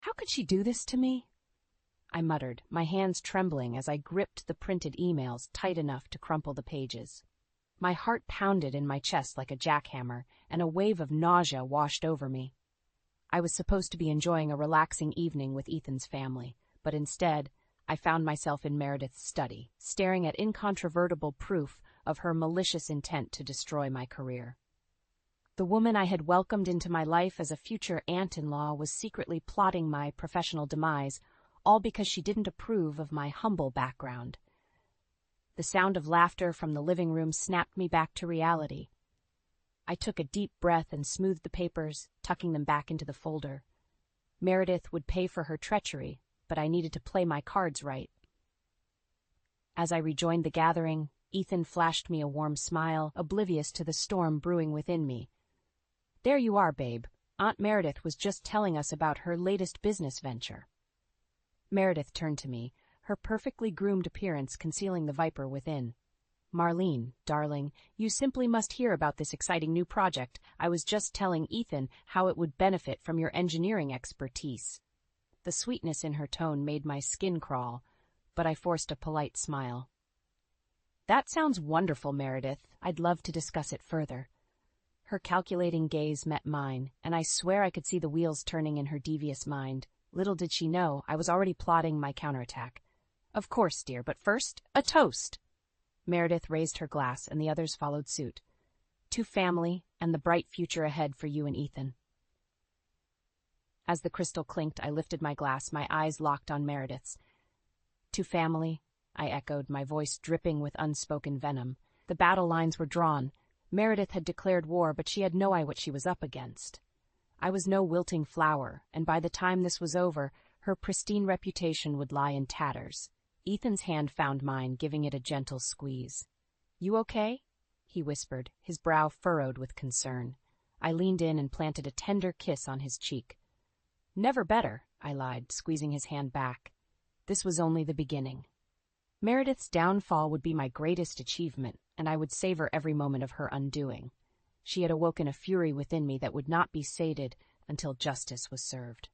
How could she do this to me? I muttered, my hands trembling as I gripped the printed emails tight enough to crumple the pages. My heart pounded in my chest like a jackhammer, and a wave of nausea washed over me. I was supposed to be enjoying a relaxing evening with Ethan's family, but instead, I found myself in Meredith's study, staring at incontrovertible proof of her malicious intent to destroy my career. The woman I had welcomed into my life as a future aunt-in-law was secretly plotting my professional demise, all because she didn't approve of my humble background. The sound of laughter from the living room snapped me back to reality. I took a deep breath and smoothed the papers, tucking them back into the folder. Meredith would pay for her treachery, but I needed to play my cards right. As I rejoined the gathering, Ethan flashed me a warm smile, oblivious to the storm brewing within me. "There you are, babe. Aunt Meredith was just telling us about her latest business venture." Meredith turned to me, her perfectly groomed appearance concealing the viper within. "Marlene, darling, you simply must hear about this exciting new project. I was just telling Ethan how it would benefit from your engineering expertise." The sweetness in her tone made my skin crawl, but I forced a polite smile. "That sounds wonderful, Meredith. I'd love to discuss it further." Her calculating gaze met mine, and I swear I could see the wheels turning in her devious mind. Little did she know, I was already plotting my counterattack. "Of course, dear, but first, a toast!" Meredith raised her glass, and the others followed suit. "To family and the bright future ahead for you and Ethan." As the crystal clinked, I lifted my glass, my eyes locked on Meredith's. "To family," I echoed, my voice dripping with unspoken venom. The battle lines were drawn. Meredith had declared war, but she had no idea what she was up against. I was no wilting flower, and by the time this was over, her pristine reputation would lie in tatters. Ethan's hand found mine, giving it a gentle squeeze. "You okay?" he whispered, his brow furrowed with concern. I leaned in and planted a tender kiss on his cheek. "Never better," I lied, squeezing his hand back. This was only the beginning. Meredith's downfall would be my greatest achievement, and I would savor every moment of her undoing. She had awoken a fury within me that would not be sated until justice was served.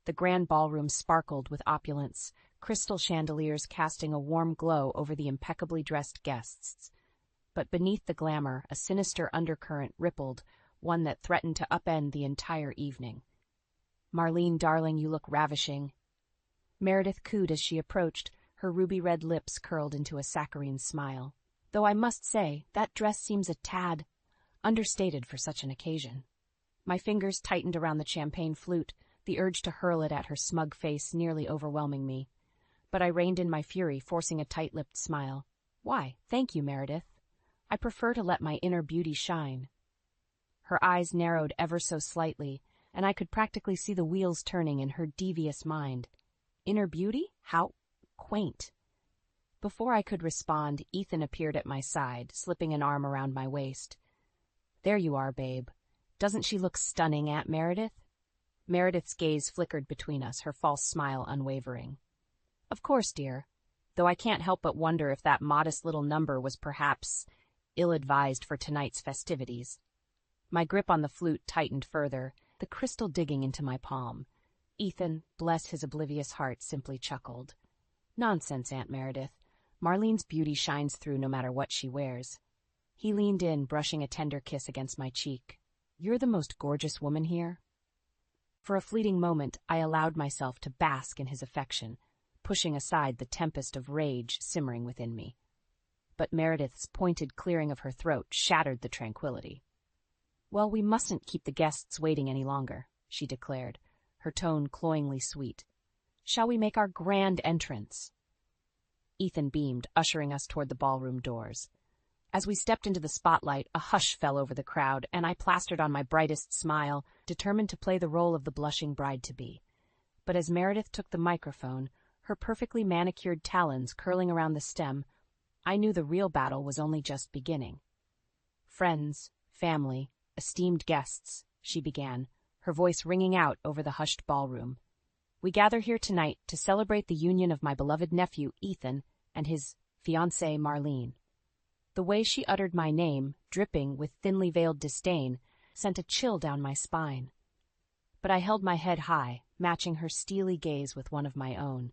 The grand ballroom sparkled with opulence, crystal chandeliers casting a warm glow over the impeccably dressed guests. But beneath the glamour, a sinister undercurrent rippled, one that threatened to upend the entire evening. "Marlene, darling, you look ravishing." Meredith cooed as she approached, her ruby-red lips curled into a saccharine smile. "Though I must say, that dress seems a tad understated for such an occasion." My fingers tightened around the champagne flute, the urge to hurl it at her smug face nearly overwhelming me. But I reined in my fury, forcing a tight-lipped smile. "Why, thank you, Meredith. I prefer to let my inner beauty shine." Her eyes narrowed ever so slightly, and I could practically see the wheels turning in her devious mind. Inner beauty? How quaint. Before I could respond, Ethan appeared at my side, slipping an arm around my waist. "There you are, babe. Doesn't she look stunning, Aunt Meredith?" Meredith's gaze flickered between us, her false smile unwavering. "Of course, dear, though I can't help but wonder if that modest little number was perhaps ill-advised for tonight's festivities." My grip on the flute tightened further, the crystal digging into my palm. Ethan, bless his oblivious heart, simply chuckled. "Nonsense, Aunt Meredith. Marlene's beauty shines through no matter what she wears." He leaned in, brushing a tender kiss against my cheek. "You're the most gorgeous woman here." For a fleeting moment, I allowed myself to bask in his affection, pushing aside the tempest of rage simmering within me. But Meredith's pointed clearing of her throat shattered the tranquility. "Well, we mustn't keep the guests waiting any longer," she declared, her tone cloyingly sweet. "Shall we make our grand entrance?" Ethan beamed, ushering us toward the ballroom doors. As we stepped into the spotlight, a hush fell over the crowd, and I plastered on my brightest smile, determined to play the role of the blushing bride-to-be. But as Meredith took the microphone, her perfectly manicured talons curling around the stem, I knew the real battle was only just beginning. "Friends, family, esteemed guests," she began, her voice ringing out over the hushed ballroom. "We gather here tonight to celebrate the union of my beloved nephew, Ethan, and his fiancée, Marlene." The way she uttered my name, dripping with thinly veiled disdain, sent a chill down my spine. But I held my head high, matching her steely gaze with one of my own.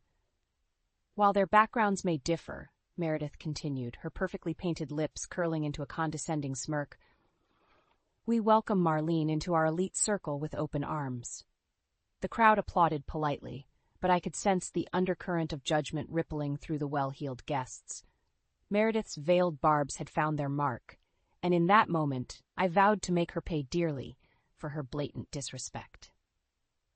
While their backgrounds may differ, Meredith continued, her perfectly painted lips curling into a condescending smirk, we welcome Marlene into our elite circle with open arms. The crowd applauded politely, but I could sense the undercurrent of judgment rippling through the well-heeled guests. Meredith's veiled barbs had found their mark, and in that moment I vowed to make her pay dearly for her blatant disrespect.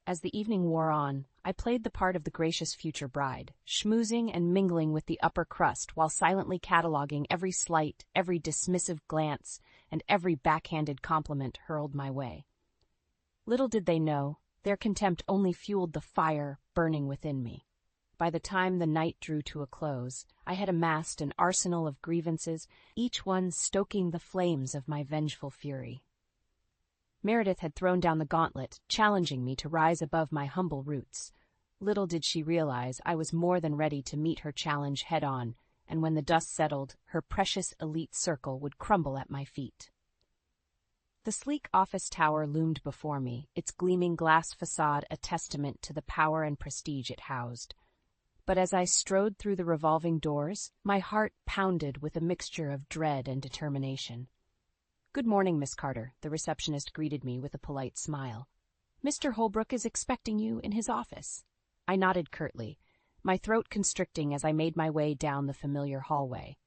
As the evening wore on, I played the part of the gracious future bride, schmoozing and mingling with the upper crust while silently cataloging every slight, every dismissive glance, and every backhanded compliment hurled my way. Little did they know, their contempt only fueled the fire burning within me. By the time the night drew to a close, I had amassed an arsenal of grievances, each one stoking the flames of my vengeful fury. Meredith had thrown down the gauntlet, challenging me to rise above my humble roots. Little did she realize I was more than ready to meet her challenge head-on, and when the dust settled, her precious elite circle would crumble at my feet. The sleek office tower loomed before me, its gleaming glass facade a testament to the power and prestige it housed. But as I strode through the revolving doors, my heart pounded with a mixture of dread and determination. "Good morning, Miss Carter," the receptionist greeted me with a polite smile. "Mr. Holbrook is expecting you in his office." I nodded curtly, my throat constricting as I made my way down the familiar hallway.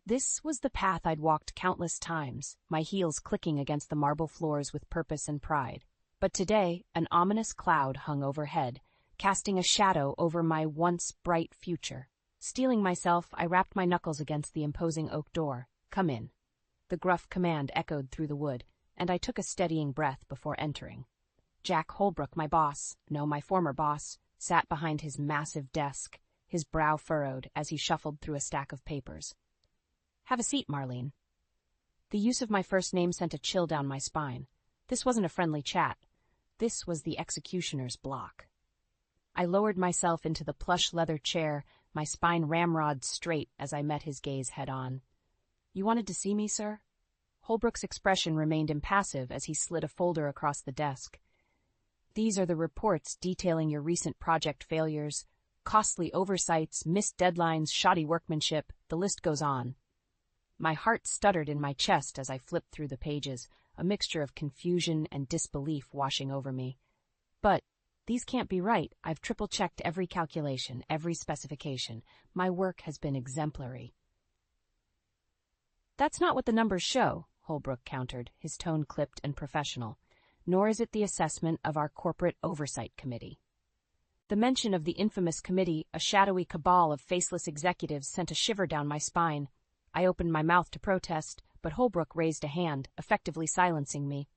This was the path I'd walked countless times, my heels clicking against the marble floors with purpose and pride. But today, an ominous cloud hung overhead, casting a shadow over my once bright future. Steeling myself, I rapped my knuckles against the imposing oak door. "Come in." The gruff command echoed through the wood, and I took a steadying breath before entering. Jack Holbrook, my former boss, sat behind his massive desk, his brow furrowed as he shuffled through a stack of papers. "Have a seat, Marlene." The use of my first name sent a chill down my spine. This wasn't a friendly chat. This was the executioner's block. I lowered myself into the plush leather chair, my spine ramrod straight as I met his gaze head-on. "You wanted to see me, sir?" Holbrook's expression remained impassive as he slid a folder across the desk. "These are the reports detailing your recent project failures, costly oversights, missed deadlines, shoddy workmanship, the list goes on." My heart stuttered in my chest as I flipped through the pages, a mixture of confusion and disbelief washing over me. "But these can't be right. I've triple-checked every calculation, every specification. My work has been exemplary." "That's not what the numbers show," Holbrook countered, his tone clipped and professional. "Nor is it the assessment of our corporate oversight committee." The mention of the infamous committee, a shadowy cabal of faceless executives, sent a shiver down my spine. I opened my mouth to protest, but Holbrook raised a hand, effectively silencing me.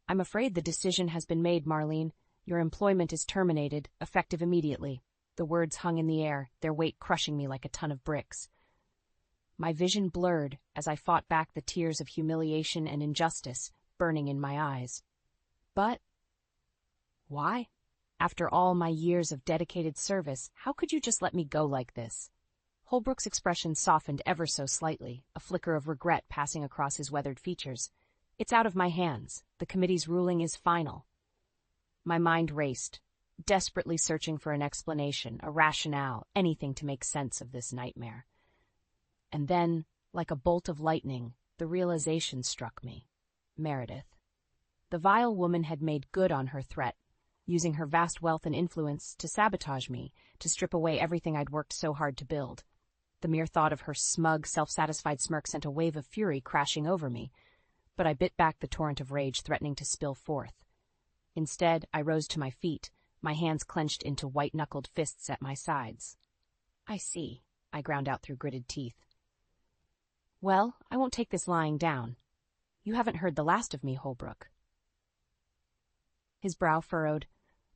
"I'm afraid the decision has been made, Marlene. Your employment is terminated, effective immediately." The words hung in the air, their weight crushing me like a ton of bricks. My vision blurred as I fought back the tears of humiliation and injustice burning in my eyes. But why? After all my years of dedicated service, how could you just let me go like this? Holbrook's expression softened ever so slightly, a flicker of regret passing across his weathered features. "It's out of my hands. The committee's ruling is final." My mind raced, desperately searching for an explanation, a rationale, anything to make sense of this nightmare. And then, like a bolt of lightning, the realization struck me. Meredith. The vile woman had made good on her threat, using her vast wealth and influence to sabotage me, to strip away everything I'd worked so hard to build. The mere thought of her smug, self-satisfied smirk sent a wave of fury crashing over me, but I bit back the torrent of rage threatening to spill forth. Instead, I rose to my feet, my hands clenched into white-knuckled fists at my sides. "I see," I ground out through gritted teeth. "Well, I won't take this lying down. You haven't heard the last of me, Holbrook." His brow furrowed,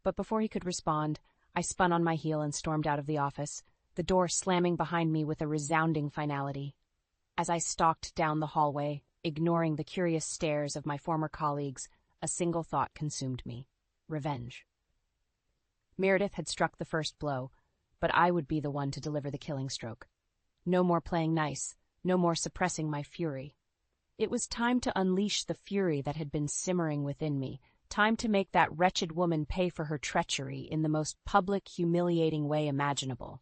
but before he could respond, I spun on my heel and stormed out of the office, the door slamming behind me with a resounding finality. As I stalked down the hallway, ignoring the curious stares of my former colleagues, a single thought consumed me: revenge. Meredith had struck the first blow, but I would be the one to deliver the killing stroke. No more playing nice, no more suppressing my fury. It was time to unleash the fury that had been simmering within me, Time to make that wretched woman pay for her treachery in the most public, humiliating way imaginable.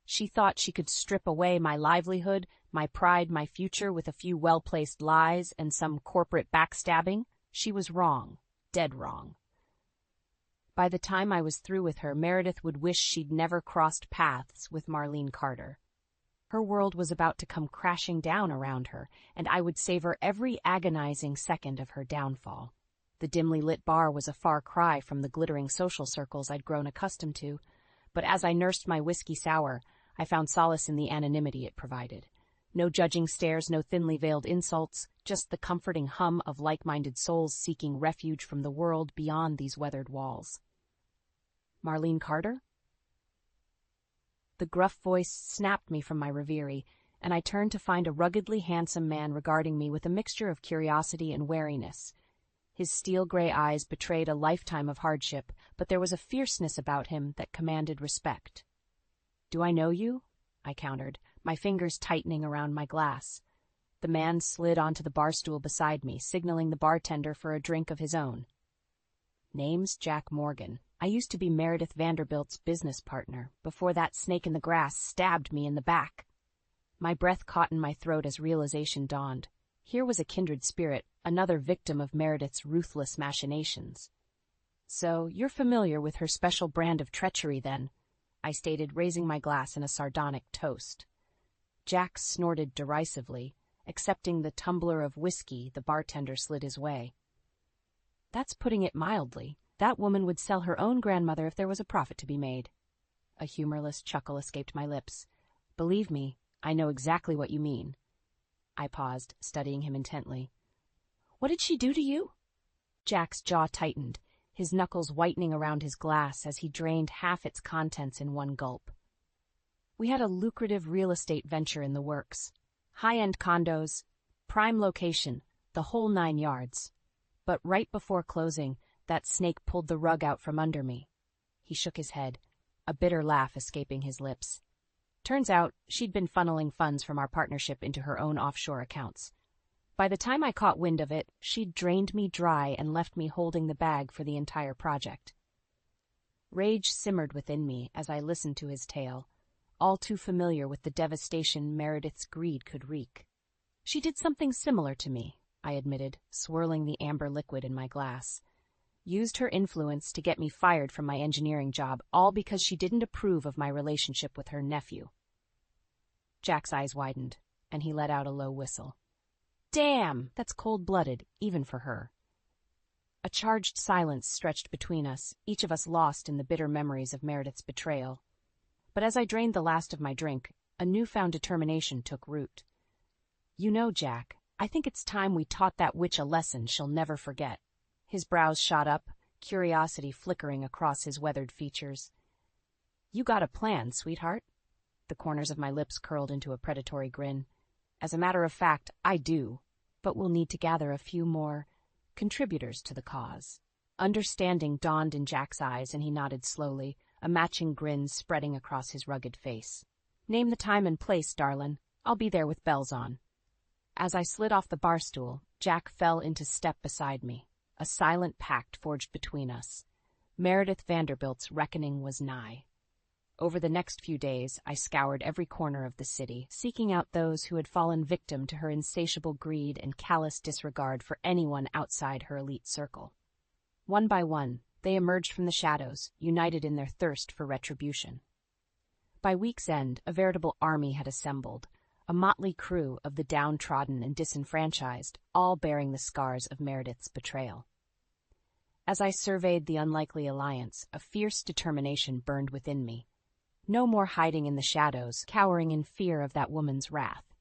She thought she could strip away my livelihood, my pride, my future with a few well-placed lies and some corporate backstabbing. She was wrong, dead wrong. By the time I was through with her, Meredith would wish she'd never crossed paths with Marlene Carter. Her world was about to come crashing down around her, and I would savor every agonizing second of her downfall. The dimly lit bar was a far cry from the glittering social circles I'd grown accustomed to, but as I nursed my whiskey sour, I found solace in the anonymity it provided. No judging stares, no thinly veiled insults, just the comforting hum of like-minded souls seeking refuge from the world beyond these weathered walls. Marlene Carter? The gruff voice snapped me from my reverie, and I turned to find a ruggedly handsome man regarding me with a mixture of curiosity and wariness. His steel-gray eyes betrayed a lifetime of hardship, but there was a fierceness about him that commanded respect. "Do I know you?" I countered, my fingers tightening around my glass. The man slid onto the bar stool beside me, signaling the bartender for a drink of his own. "Name's Jack Morgan. I used to be Meredith Vanderbilt's business partner, before that snake in the grass stabbed me in the back." My breath caught in my throat as realization dawned. Here was a kindred spirit, another victim of Meredith's ruthless machinations. "So you're familiar with her special brand of treachery, then?" I stated, raising my glass in a sardonic toast. Jack snorted derisively, accepting the tumbler of whiskey the bartender slid his way. "That's putting it mildly. That woman would sell her own grandmother if there was a profit to be made." A humorless chuckle escaped my lips. "Believe me, I know exactly what you mean." I paused, studying him intently. "What did she do to you?" Jack's jaw tightened, his knuckles whitening around his glass as he drained half its contents in one gulp. "We had a lucrative real estate venture in the works. High-end condos, prime location, the whole 9 yards. But right before closing, that snake pulled the rug out from under me." He shook his head, a bitter laugh escaping his lips. "Turns out she'd been funneling funds from our partnership into her own offshore accounts. By the time I caught wind of it, she'd drained me dry and left me holding the bag for the entire project." Rage simmered within me as I listened to his tale, all too familiar with the devastation Meredith's greed could wreak. "She did something similar to me," I admitted, swirling the amber liquid in my glass. "Used her influence to get me fired from my engineering job, all because she didn't approve of my relationship with her nephew." Jack's eyes widened, and he let out a low whistle. "Damn, that's cold-blooded, even for her." A charged silence stretched between us, each of us lost in the bitter memories of Meredith's betrayal. But as I drained the last of my drink, a newfound determination took root. "You know, Jack, I think it's time we taught that witch a lesson she'll never forget." His brows shot up, curiosity flickering across his weathered features. "You got a plan, sweetheart?" The corners of my lips curled into a predatory grin. "As a matter of fact, I do, but we'll need to gather a few more contributors to the cause." Understanding dawned in Jack's eyes, and he nodded slowly, a matching grin spreading across his rugged face. "Name the time and place, darlin'. I'll be there with bells on." As I slid off the bar stool, Jack fell into step beside me. A silent pact forged between us. Meredith Vanderbilt's reckoning was nigh. Over the next few days, I scoured every corner of the city, seeking out those who had fallen victim to her insatiable greed and callous disregard for anyone outside her elite circle. One by one, they emerged from the shadows, united in their thirst for retribution. By week's end, a veritable army had assembled, a motley crew of the downtrodden and disenfranchised, all bearing the scars of Meredith's betrayal. As I surveyed the unlikely alliance, a fierce determination burned within me. No more hiding in the shadows, cowering in fear of that woman's wrath.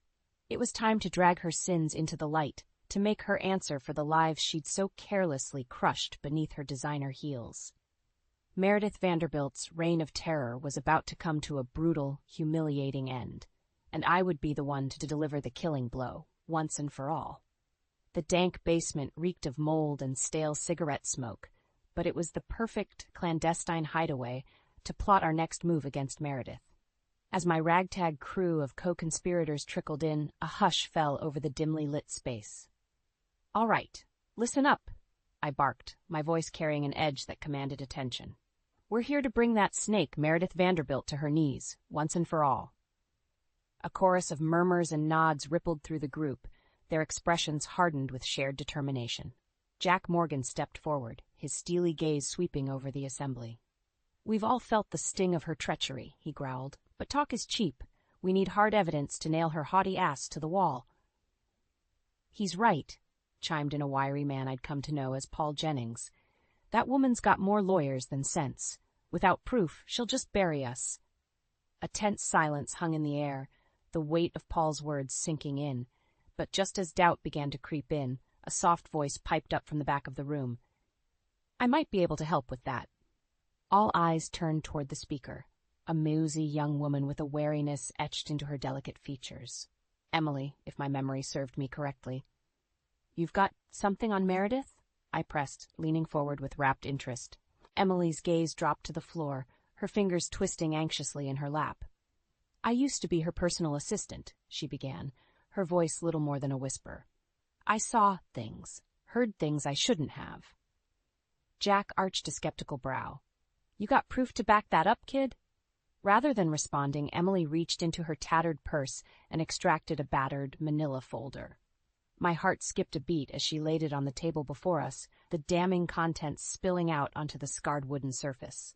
It was time to drag her sins into the light, to make her answer for the lives she'd so carelessly crushed beneath her designer heels. Meredith Vanderbilt's reign of terror was about to come to a brutal, humiliating end, and I would be the one to deliver the killing blow, once and for all. The dank basement reeked of mold and stale cigarette smoke, but it was the perfect clandestine hideaway to plot our next move against Meredith. As my ragtag crew of co-conspirators trickled in, a hush fell over the dimly lit space. "All right, listen up," I barked, my voice carrying an edge that commanded attention. "We're here to bring that snake Meredith Vanderbilt to her knees, once and for all." A chorus of murmurs and nods rippled through the group, their expressions hardened with shared determination. Jack Morgan stepped forward, his steely gaze sweeping over the assembly. "We've all felt the sting of her treachery," he growled, "but talk is cheap. We need hard evidence to nail her haughty ass to the wall." "He's right," chimed in a wiry man I'd come to know as Paul Jennings. "That woman's got more lawyers than sense. Without proof, she'll just bury us." A tense silence hung in the air, the weight of Paul's words sinking in. But just as doubt began to creep in, a soft voice piped up from the back of the room. "I might be able to help with that." All eyes turned toward the speaker, a mousy young woman with a wariness etched into her delicate features. Emily, if my memory served me correctly. "You've got something on Meredith?" I pressed, leaning forward with rapt interest. Emily's gaze dropped to the floor, her fingers twisting anxiously in her lap. "I used to be her personal assistant," she began, her voice little more than a whisper. "I saw things, heard things I shouldn't have." Jack arched a skeptical brow. "You got proof to back that up, kid?" Rather than responding, Emily reached into her tattered purse and extracted a battered manila folder. My heart skipped a beat as she laid it on the table before us, the damning contents spilling out onto the scarred wooden surface.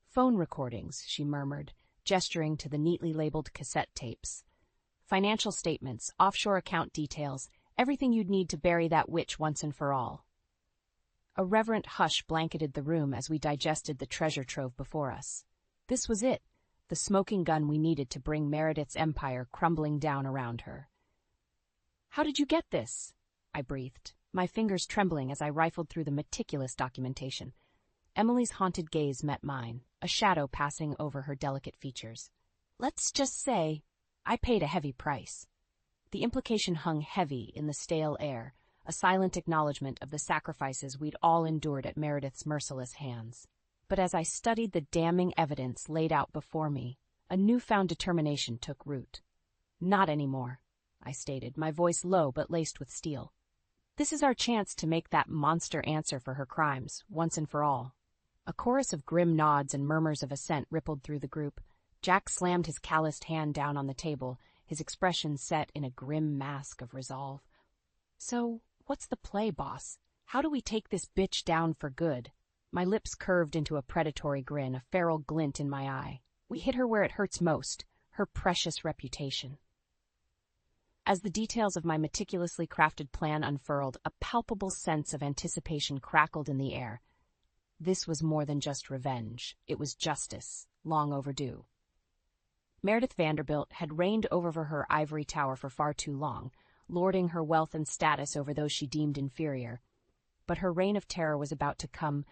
"Phone recordings," she murmured, gesturing to the neatly labeled cassette tapes. "Financial statements, offshore account details, everything you'd need to bury that witch once and for all." A reverent hush blanketed the room as we digested the treasure trove before us. This was it, the smoking gun we needed to bring Meredith's empire crumbling down around her. "How did you get this?" I breathed, my fingers trembling as I rifled through the meticulous documentation. Emily's haunted gaze met mine, a shadow passing over her delicate features. "Let's just say, I paid a heavy price." The implication hung heavy in the stale air, a silent acknowledgement of the sacrifices we'd all endured at Meredith's merciless hands. But as I studied the damning evidence laid out before me, a newfound determination took root. "Not anymore," I stated, my voice low but laced with steel. "This is our chance to make that monster answer for her crimes, once and for all." A chorus of grim nods and murmurs of assent rippled through the group. Jack slammed his calloused hand down on the table, his expression set in a grim mask of resolve. "So, what's the play, boss? How do we take this bitch down for good?" My lips curved into a predatory grin, a feral glint in my eye. "We hit her where it hurts most, her precious reputation." As the details of my meticulously crafted plan unfurled, a palpable sense of anticipation crackled in the air. This was more than just revenge. It was justice, long overdue. Meredith Vanderbilt had reigned over her ivory tower for far too long, lording her wealth and status over those she deemed inferior. But her reign of terror was about to come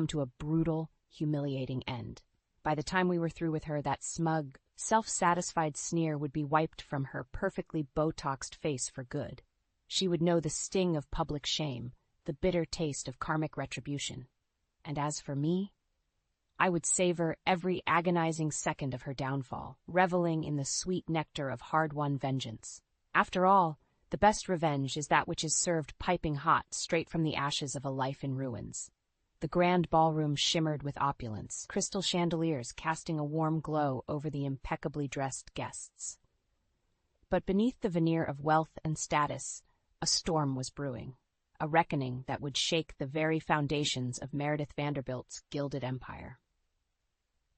to a brutal, humiliating end. By the time we were through with her, that smug, self-satisfied sneer would be wiped from her perfectly Botoxed face for good. She would know the sting of public shame, the bitter taste of karmic retribution. And as for me, I would savor every agonizing second of her downfall, reveling in the sweet nectar of hard-won vengeance. After all, the best revenge is that which is served piping hot straight from the ashes of a life in ruins. The grand ballroom shimmered with opulence, crystal chandeliers casting a warm glow over the impeccably dressed guests. But beneath the veneer of wealth and status, a storm was brewing, a reckoning that would shake the very foundations of Meredith Vanderbilt's gilded empire.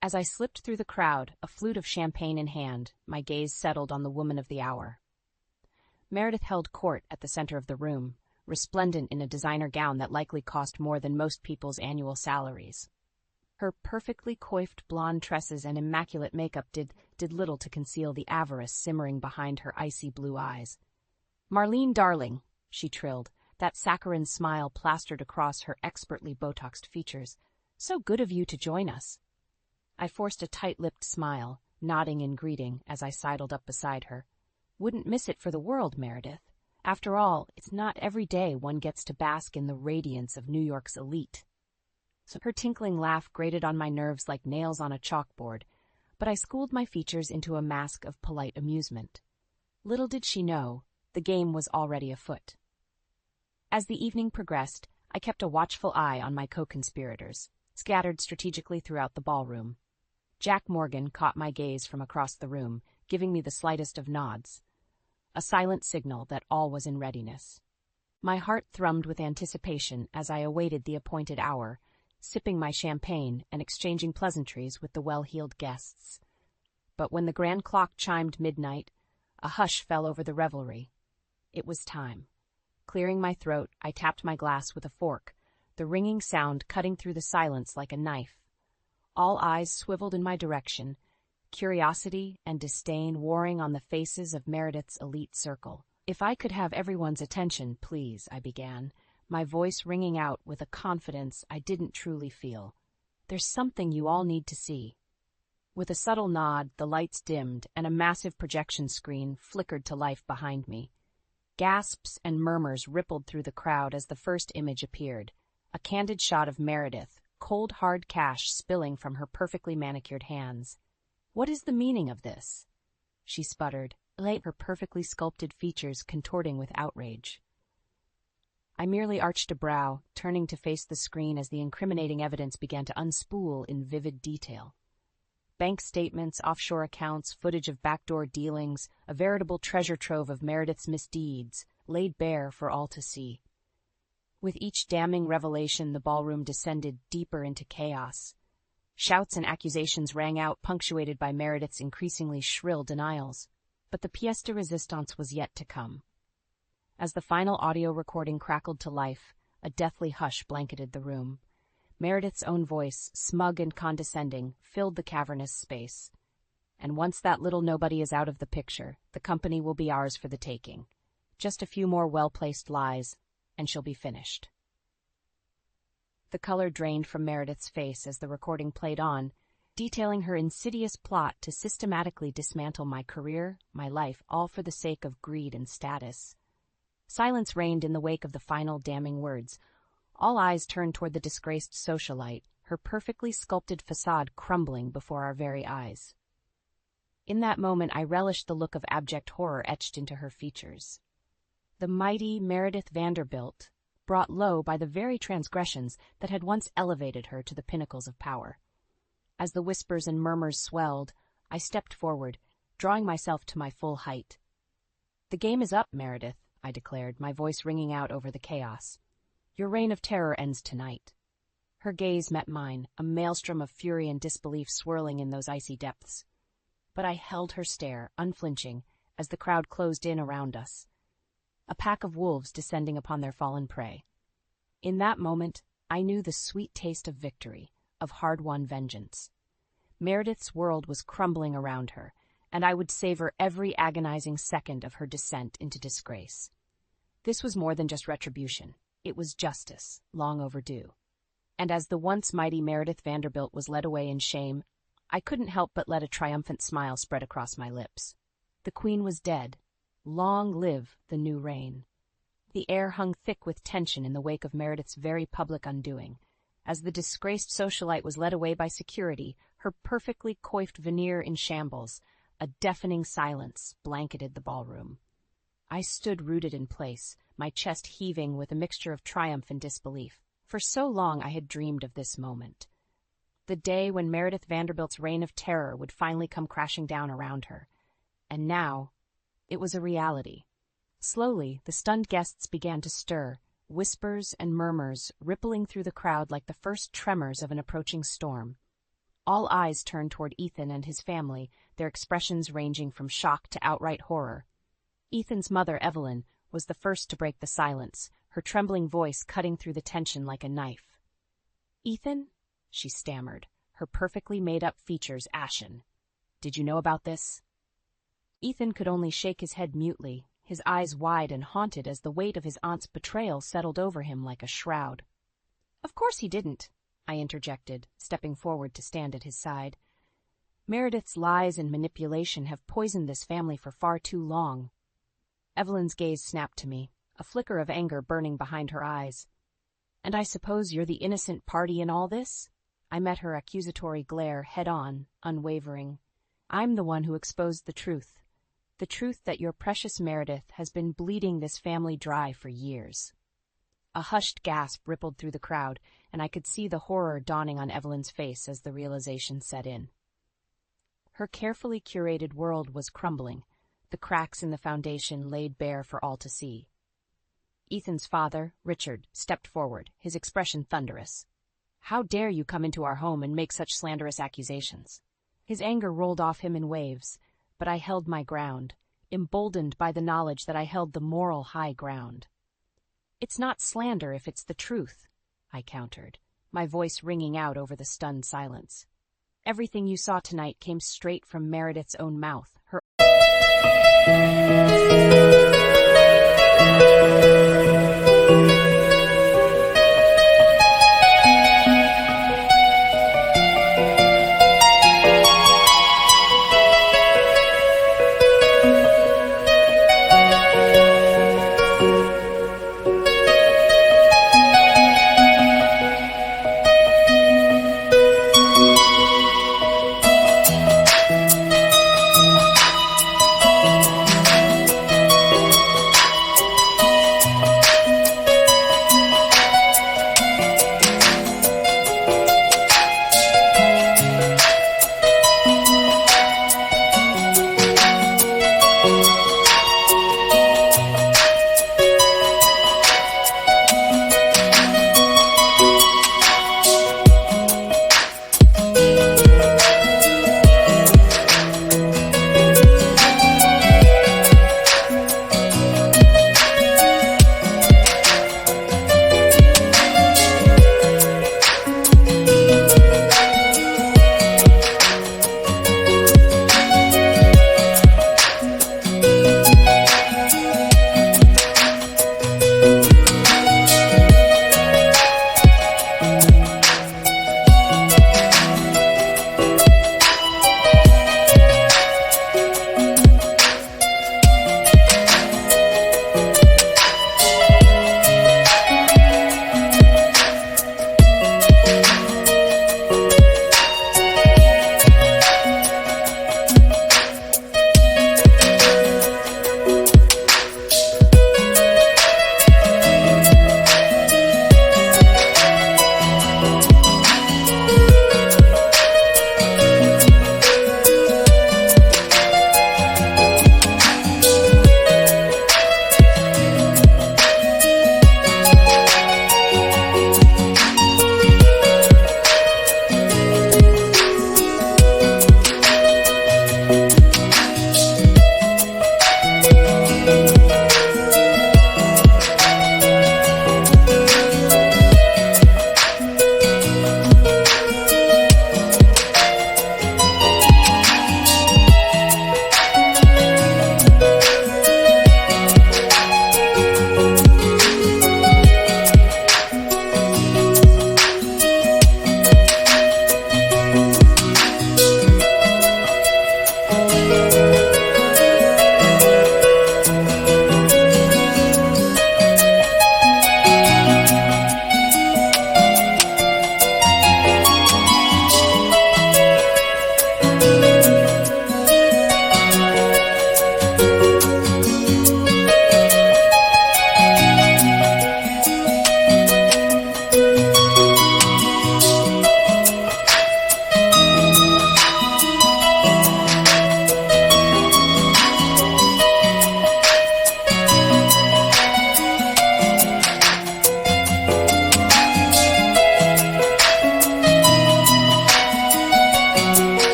As I slipped through the crowd, a flute of champagne in hand, my gaze settled on the woman of the hour. Meredith held court at the center of the room, resplendent in a designer gown that likely cost more than most people's annual salaries. Her perfectly coiffed blonde tresses and immaculate makeup did little to conceal the avarice simmering behind her icy blue eyes. "Marlene, darling," she trilled, that saccharine smile plastered across her expertly Botoxed features. "So good of you to join us." I forced a tight-lipped smile, nodding in greeting as I sidled up beside her. "Wouldn't miss it for the world, Meredith. After all, it's not every day one gets to bask in the radiance of New York's elite." So her tinkling laugh grated on my nerves like nails on a chalkboard, but I schooled my features into a mask of polite amusement. Little did she know, the game was already afoot. As the evening progressed, I kept a watchful eye on my co-conspirators, scattered strategically throughout the ballroom. Jack Morgan caught my gaze from across the room, giving me the slightest of nods, a silent signal that all was in readiness. My heart thrummed with anticipation as I awaited the appointed hour, sipping my champagne and exchanging pleasantries with the well-heeled guests. But when the grand clock chimed midnight, a hush fell over the revelry. It was time. Clearing my throat, I tapped my glass with a fork, the ringing sound cutting through the silence like a knife. All eyes swiveled in my direction, curiosity and disdain warring on the faces of Meredith's elite circle. "If I could have everyone's attention, please," I began, my voice ringing out with a confidence I didn't truly feel. "There's something you all need to see." With a subtle nod, the lights dimmed and a massive projection screen flickered to life behind me. Gasps and murmurs rippled through the crowd as the first image appeared, a candid shot of Meredith, cold hard cash spilling from her perfectly manicured hands. "What is the meaning of this?" she sputtered, her perfectly sculpted features contorting with outrage. I merely arched a brow, turning to face the screen as the incriminating evidence began to unspool in vivid detail. Bank statements, offshore accounts, footage of backdoor dealings, a veritable treasure trove of Meredith's misdeeds, laid bare for all to see. With each damning revelation, the ballroom descended deeper into chaos. Shouts and accusations rang out, punctuated by Meredith's increasingly shrill denials. But the pièce de résistance was yet to come. As the final audio recording crackled to life, a deathly hush blanketed the room. Meredith's own voice, smug and condescending, filled the cavernous space. "And once that little nobody is out of the picture, the company will be ours for the taking. Just a few more well-placed lies, and she'll be finished." The color drained from Meredith's face as the recording played on, detailing her insidious plot to systematically dismantle my career, my life, all for the sake of greed and status. Silence reigned in the wake of the final damning words. All eyes turned toward the disgraced socialite, her perfectly sculpted facade crumbling before our very eyes. In that moment, I relished the look of abject horror etched into her features. The mighty Meredith Vanderbilt, brought low by the very transgressions that had once elevated her to the pinnacles of power. As the whispers and murmurs swelled, I stepped forward, drawing myself to my full height. "The game is up, Meredith," I declared, my voice ringing out over the chaos. "Your reign of terror ends tonight." Her gaze met mine, a maelstrom of fury and disbelief swirling in those icy depths. But I held her stare, unflinching, as the crowd closed in around us, a pack of wolves descending upon their fallen prey. In that moment, I knew the sweet taste of victory, of hard-won vengeance. Meredith's world was crumbling around her, and I would savor every agonizing second of her descent into disgrace. This was more than just retribution. It was justice, long overdue. And as the once mighty Meredith Vanderbilt was led away in shame, I couldn't help but let a triumphant smile spread across my lips. The Queen was dead. Long live the new reign. The air hung thick with tension in the wake of Meredith's very public undoing. As the disgraced socialite was led away by security, her perfectly coiffed veneer in shambles, a deafening silence blanketed the ballroom. I stood rooted in place, my chest heaving with a mixture of triumph and disbelief. For so long I had dreamed of this moment. The day when Meredith Vanderbilt's reign of terror would finally come crashing down around her. And now, it was a reality. Slowly, the stunned guests began to stir, whispers and murmurs rippling through the crowd like the first tremors of an approaching storm. All eyes turned toward Ethan and his family, their expressions ranging from shock to outright horror. Ethan's mother, Evelyn, was the first to break the silence, her trembling voice cutting through the tension like a knife. "Ethan?" she stammered, her perfectly made-up features ashen. "Did you know about this?" Ethan could only shake his head mutely, his eyes wide and haunted as the weight of his aunt's betrayal settled over him like a shroud. "Of course he didn't," I interjected, stepping forward to stand at his side. "Meredith's lies and manipulation have poisoned this family for far too long." Evelyn's gaze snapped to me, a flicker of anger burning behind her eyes. "And I suppose you're the innocent party in all this?" I met her accusatory glare head-on, unwavering. "I'm the one who exposed the truth that your precious Meredith has been bleeding this family dry for years." A hushed gasp rippled through the crowd, and I could see the horror dawning on Evelyn's face as the realization set in. Her carefully curated world was crumbling, the cracks in the foundation laid bare for all to see. Ethan's father, Richard, stepped forward, his expression thunderous. "How dare you come into our home and make such slanderous accusations?" His anger rolled off him in waves, but I held my ground, emboldened by the knowledge that I held the moral high ground. "It's not slander if it's the truth," I countered, my voice ringing out over the stunned silence. "Everything you saw tonight came straight from Meredith's own mouth, her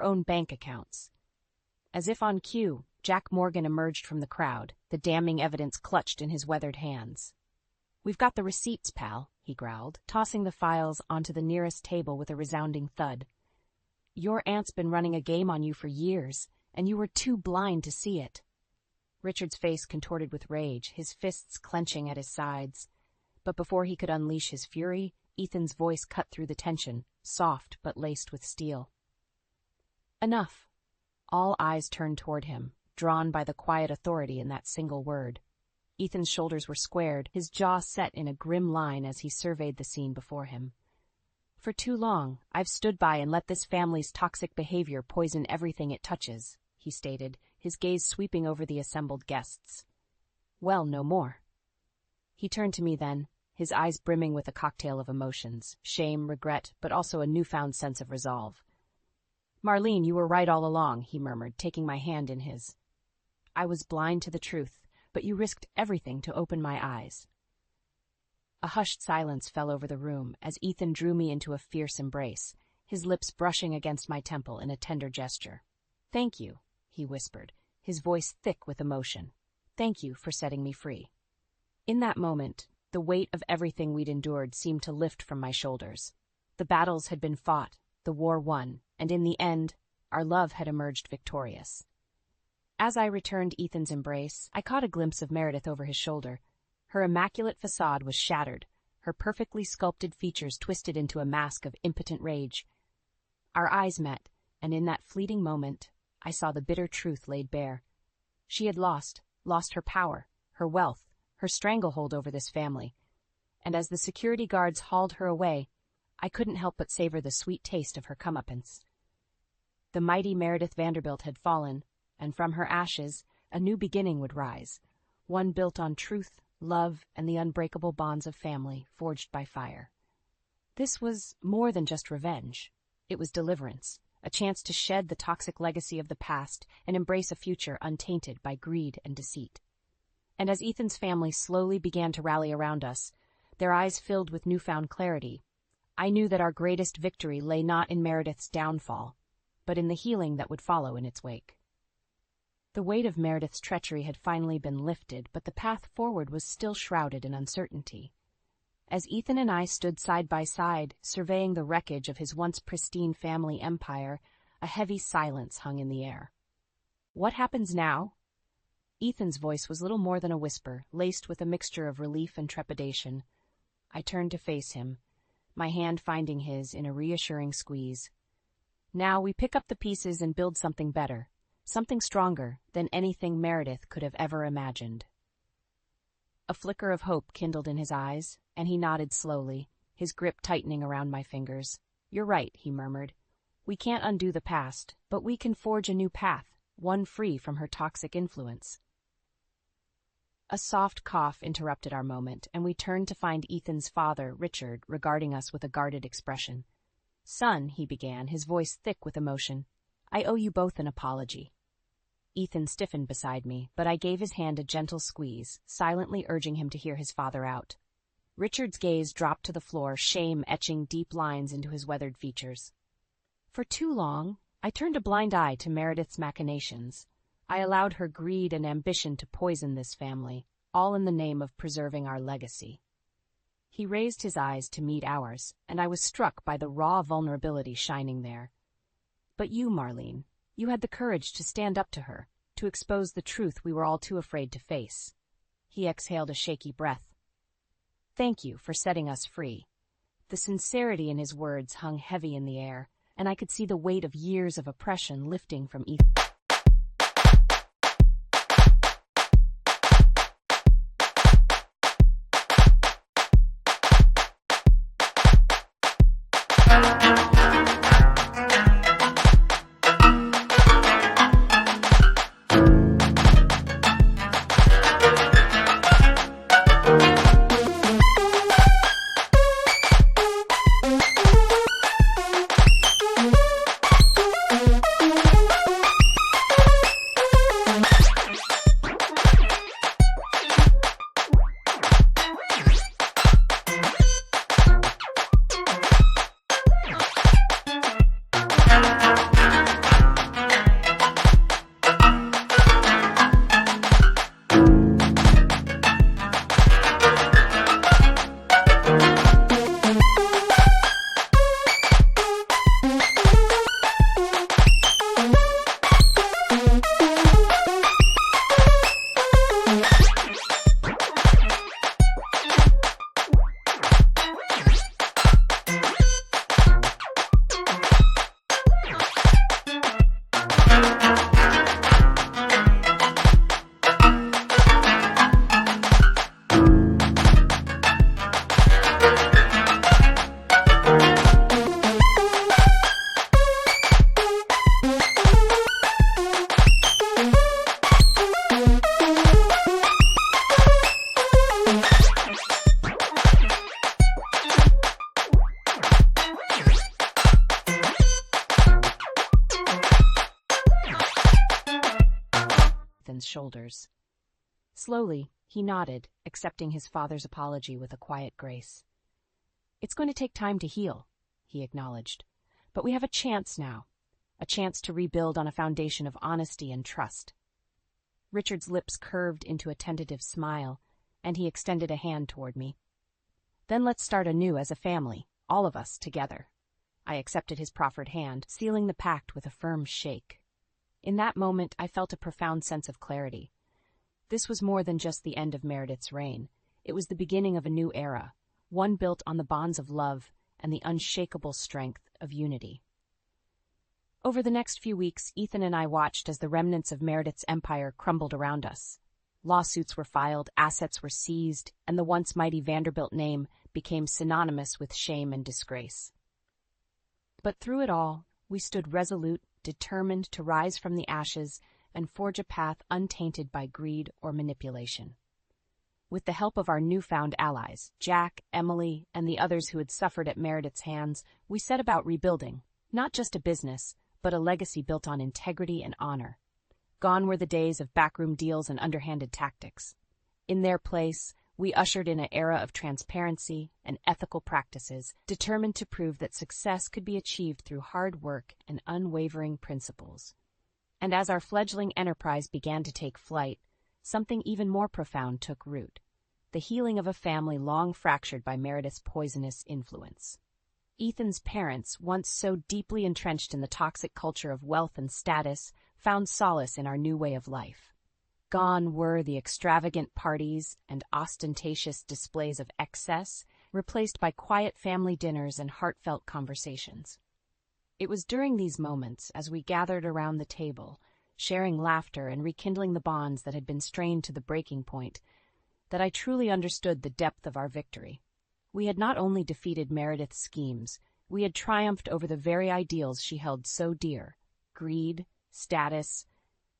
own bank accounts. As if on cue, Jack Morgan emerged from the crowd, the damning evidence clutched in his weathered hands. "We've got the receipts, pal," he growled, tossing the files onto the nearest table with a resounding thud. "Your aunt's been running a game on you for years, and you were too blind to see it." Richard's face contorted with rage, his fists clenching at his sides. But before he could unleash his fury, Ethan's voice cut through the tension, soft but laced with steel. "Enough." All eyes turned toward him, drawn by the quiet authority in that single word. Ethan's shoulders were squared, his jaw set in a grim line as he surveyed the scene before him. "For too long, I've stood by and let this family's toxic behavior poison everything it touches," he stated, his gaze sweeping over the assembled guests. "Well, no more." He turned to me then, his eyes brimming with a cocktail of emotions, shame, regret, but also a newfound sense of resolve. "Marlene, you were right all along," he murmured, taking my hand in his. "I was blind to the truth, but you risked everything to open my eyes." A hushed silence fell over the room as Ethan drew me into a fierce embrace, his lips brushing against my temple in a tender gesture. "Thank you," he whispered, his voice thick with emotion. "Thank you for setting me free." In that moment, the weight of everything we'd endured seemed to lift from my shoulders. The battles had been fought, the war won, and in the end, our love had emerged victorious. As I returned Ethan's embrace, I caught a glimpse of Meredith over his shoulder. Her immaculate facade was shattered, her perfectly sculpted features twisted into a mask of impotent rage. Our eyes met, and in that fleeting moment, I saw the bitter truth laid bare. She had lost her power, her wealth, her stranglehold over this family. And as the security guards hauled her away, I couldn't help but savor the sweet taste of her comeuppance. The mighty Meredith Vanderbilt had fallen, and from her ashes, a new beginning would rise, one built on truth, love, and the unbreakable bonds of family forged by fire. This was more than just revenge. It was deliverance, a chance to shed the toxic legacy of the past and embrace a future untainted by greed and deceit. And as Ethan's family slowly began to rally around us, their eyes filled with newfound clarity, I knew that our greatest victory lay not in Meredith's downfall, but in the healing that would follow in its wake. The weight of Meredith's treachery had finally been lifted, but the path forward was still shrouded in uncertainty. As Ethan and I stood side by side, surveying the wreckage of his once pristine family empire, a heavy silence hung in the air. "What happens now?" Ethan's voice was little more than a whisper, laced with a mixture of relief and trepidation. I turned to face him, my hand finding his in a reassuring squeeze. "Now we pick up the pieces and build something better, something stronger than anything Meredith could have ever imagined." A flicker of hope kindled in his eyes, and he nodded slowly, his grip tightening around my fingers. "You're right," he murmured. "We can't undo the past, but we can forge a new path, one free from her toxic influence." A soft cough interrupted our moment, and we turned to find Ethan's father, Richard, regarding us with a guarded expression. "Son," he began, his voice thick with emotion, "I owe you both an apology." Ethan stiffened beside me, but I gave his hand a gentle squeeze, silently urging him to hear his father out. Richard's gaze dropped to the floor, shame etching deep lines into his weathered features. "For too long, I turned a blind eye to Meredith's machinations. I allowed her greed and ambition to poison this family, all in the name of preserving our legacy." He raised his eyes to meet ours, and I was struck by the raw vulnerability shining there. "But you, Marlene, you had the courage to stand up to her, to expose the truth we were all too afraid to face." He exhaled a shaky breath. "Thank you for setting us free." The sincerity in his words hung heavy in the air, and I could see the weight of years of oppression lifting from Ethan. Ethan's shoulders. Slowly, he nodded, accepting his father's apology with a quiet grace. "It's going to take time to heal," he acknowledged, "but we have a chance now, a chance to rebuild on a foundation of honesty and trust." Richard's lips curved into a tentative smile, and he extended a hand toward me. "Then let's start anew as a family, all of us together." I accepted his proffered hand, sealing the pact with a firm shake. In that moment, I felt a profound sense of clarity. This was more than just the end of Meredith's reign. It was the beginning of a new era, one built on the bonds of love and the unshakable strength of unity. Over the next few weeks, Ethan and I watched as the remnants of Meredith's empire crumbled around us. Lawsuits were filed, assets were seized, and the once mighty Vanderbilt name became synonymous with shame and disgrace. But through it all, we stood resolute, determined to rise from the ashes and forge a path untainted by greed or manipulation. With the help of our newfound allies, Jack, Emily, and the others who had suffered at Meredith's hands, we set about rebuilding, not just a business, but a legacy built on integrity and honor. Gone were the days of backroom deals and underhanded tactics. In their place, we ushered in an era of transparency and ethical practices, determined to prove that success could be achieved through hard work and unwavering principles. And as our fledgling enterprise began to take flight, something even more profound took root: the healing of a family long fractured by Meredith's poisonous influence. Ethan's parents, once so deeply entrenched in the toxic culture of wealth and status, found solace in our new way of life. Gone were the extravagant parties and ostentatious displays of excess, replaced by quiet family dinners and heartfelt conversations. It was during these moments, as we gathered around the table, sharing laughter and rekindling the bonds that had been strained to the breaking point, that I truly understood the depth of our victory. We had not only defeated Meredith's schemes, we had triumphed over the very ideals she held so dear: greed, status,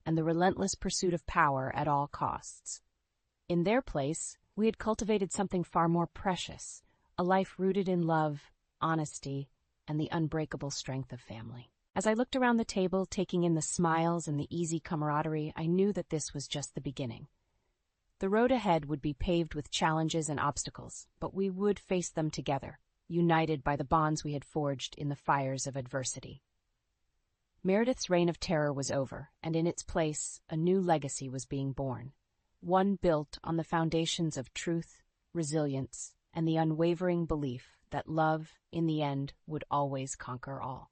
and the relentless pursuit of power at all costs. In their place, we had cultivated something far more precious: a life rooted in love, honesty, and the unbreakable strength of family. As I looked around the table, taking in the smiles and the easy camaraderie, I knew that this was just the beginning. The road ahead would be paved with challenges and obstacles, but we would face them together, united by the bonds we had forged in the fires of adversity. Meredith's reign of terror was over, and in its place, a new legacy was being born, one built on the foundations of truth, resilience, and the unwavering belief that love, in the end, would always conquer all.